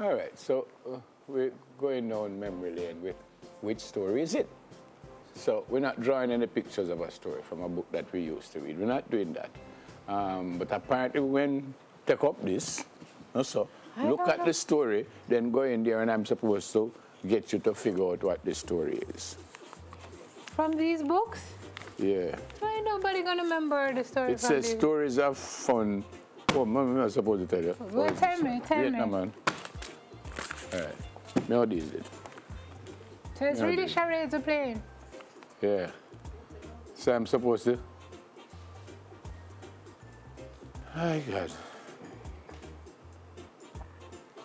All right, so we're going down memory lane with which story is it? So we're not drawing any pictures of a story from a book that we used to read. We're not doing that. But apparently when take up this, so look at the story, then go in there and I'm supposed to get you to figure out what the story is. From these books? Yeah. Why ain't nobody gonna remember the story It from says these? stories of fun. Oh, I'm not supposed to tell you. Well, tell me. Vietnam, man. All right. Now this is it. So it's really charades are playing? Yeah. So I'm supposed to. My God.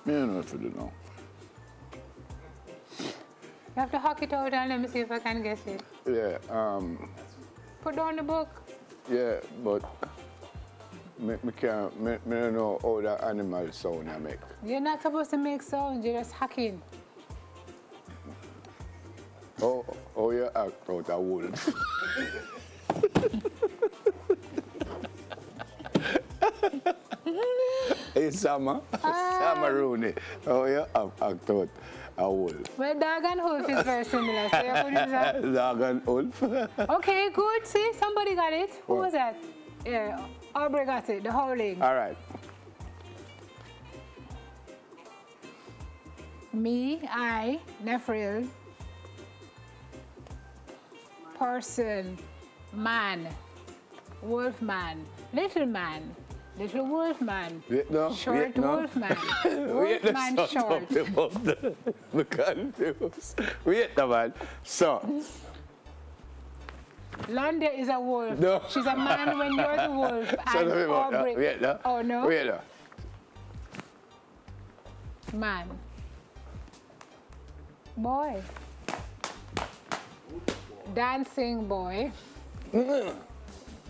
I don't know what to do now. You have to hawk it out and let me see if I can guess it. Yeah. Put down the book. Yeah, but me don't know how the animal sound I make. You're not supposed to make sounds, you're just hacking. Oh, you act out a wolf. Hey, Sama. Sama Rooney. Oh, you act out a wolf. Well, dog and wolf is very similar, so you could use that. Dog and wolf. Okay, good. See, somebody got it. Who was that? Yeah, Aubrey got it, the howling. All right. Me, I, Nephril, person, man, wolf man, little wolf man, short wolf man, wolf man short. I'm confused. Wait a man. So. Londa is a wolf. No. She's a man when you're the wolf. And Aubrey. Wait, no. Oh, no? Wait, no. Man. Boy. Dancing boy.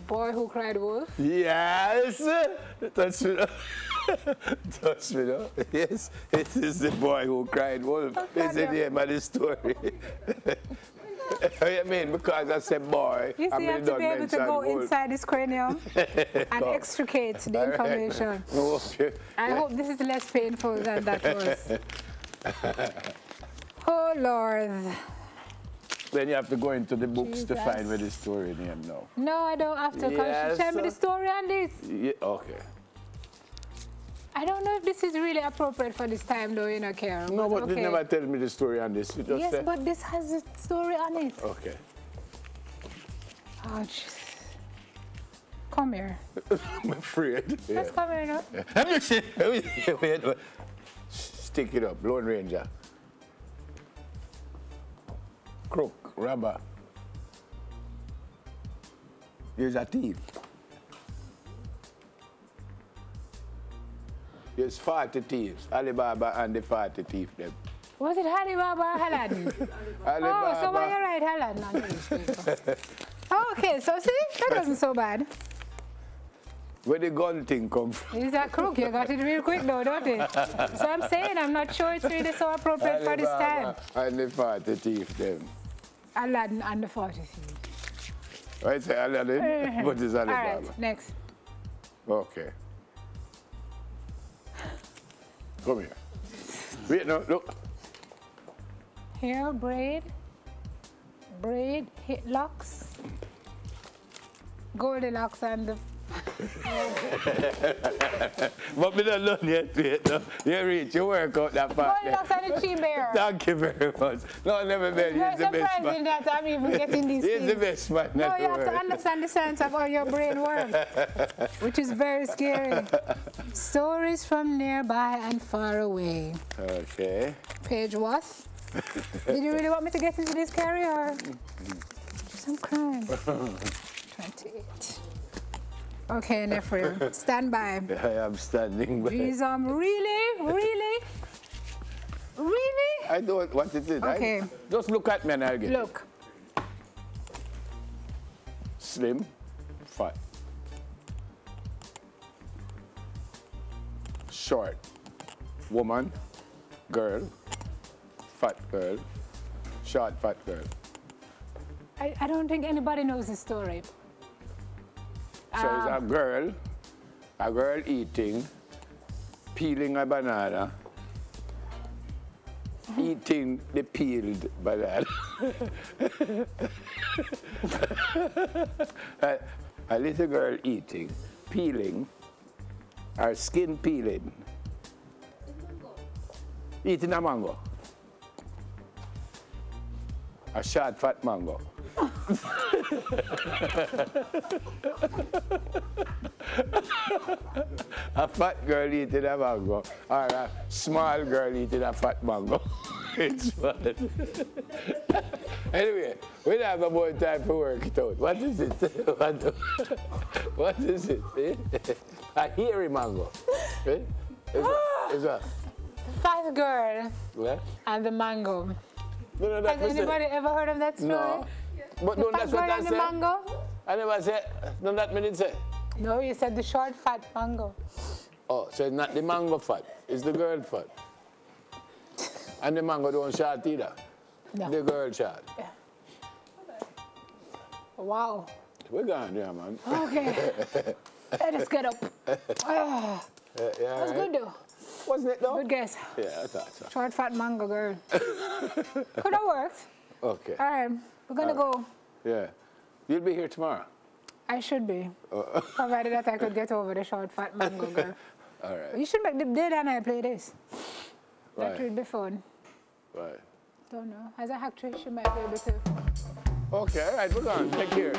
Boy who cried wolf. Yes. Touch me. Touch me. Yes. It is the boy who cried wolf. It's the name of the story. I mean, because I said boy, you see, you have to be able to go inside this cranium and extricate the information. I hope this is less painful than that was. Oh, Lord. Then you have to go into the books to find where the story name now. No, I don't have to. Yes. Tell me the story on this. Yeah, okay. I don't know if this is really appropriate for this time, though, you know, Karen. No, but you never tell me the story on this. Yes, but this has a story on it. Okay. Oh, jeez. Come here. I'm afraid. Let's come here, no? I'm just saying. Wait. Stick it up, Lone Ranger. Crook, robber. Here's a thief. There's 40 thieves, Alibaba and the 40 thieves them. Was it Alibaba or Aladdin? Alibaba. Oh, so why you write Aladdin on this paper? Okay, so see, that wasn't so bad. Where the gun thing come from? Is that crook? You got it real quick though, don't you? So I'm saying I'm not sure it's really so appropriate for this time. And the 40 thieves them. Aladdin and the 40 thieves. I say Aladdin, but it's Alibaba. All right, next. Okay. Come here. Wait, no, look. Hair, braid, hit locks, Goldilocks and the... But we don't learn yet, wait, no. You reach, you work out that part. Goldilocks and the She-Bear. Thank you very much. No, never been. He's the best man. That I'm even getting these things. He's the best man. No, you have to understand the science of how your brain works, which is very scary. Stories from nearby and far away. Okay. Page what? Did you really want me to get into this, Carrie, or some crime? 28. Okay, Nephril, stand by. I am standing by. Jeez, really? I don't what it is. Okay. Just look at me and I'll get Look. it. Slim, fat. Short. Woman, girl, fat girl, short fat girl. I don't think anybody knows the story. So it's a girl eating, peeling a banana, eating the peeled banana. A little girl peeling, her skin peeling. Eating a mango. A short, fat mango. A fat girl eating a mango, or a small girl eating a fat mango. It's fun. Anyway, we don't have more time for work it out. What is it? What is it? A hairy mango. Eh? Is a Fat girl what? and the mango. No, Has anybody ever heard of that story? No. But The no, fat that's girl what I and the said. mango? I never said, no, that minute say. No, you said the short, fat mango. Oh, so it's not the mango fat, it's the girl fat. And the mango don't short either. No. The girl short. Yeah. Wow. We're going there, man. Okay. Let us get up. Ah, Yeah, that was good though. Wasn't it though? Good guess. Yeah, I thought so. Short, fat mango girl. Could have worked. Okay. All right, we're gonna go. Yeah. You'll be here tomorrow. I should be, provided that I could get over the short, fat mango girl. All right. You should make the day that I play this. That Right. would be fun. Right. Don't know. As an actress, she might be able to. Okay, all right, we're going. Take care.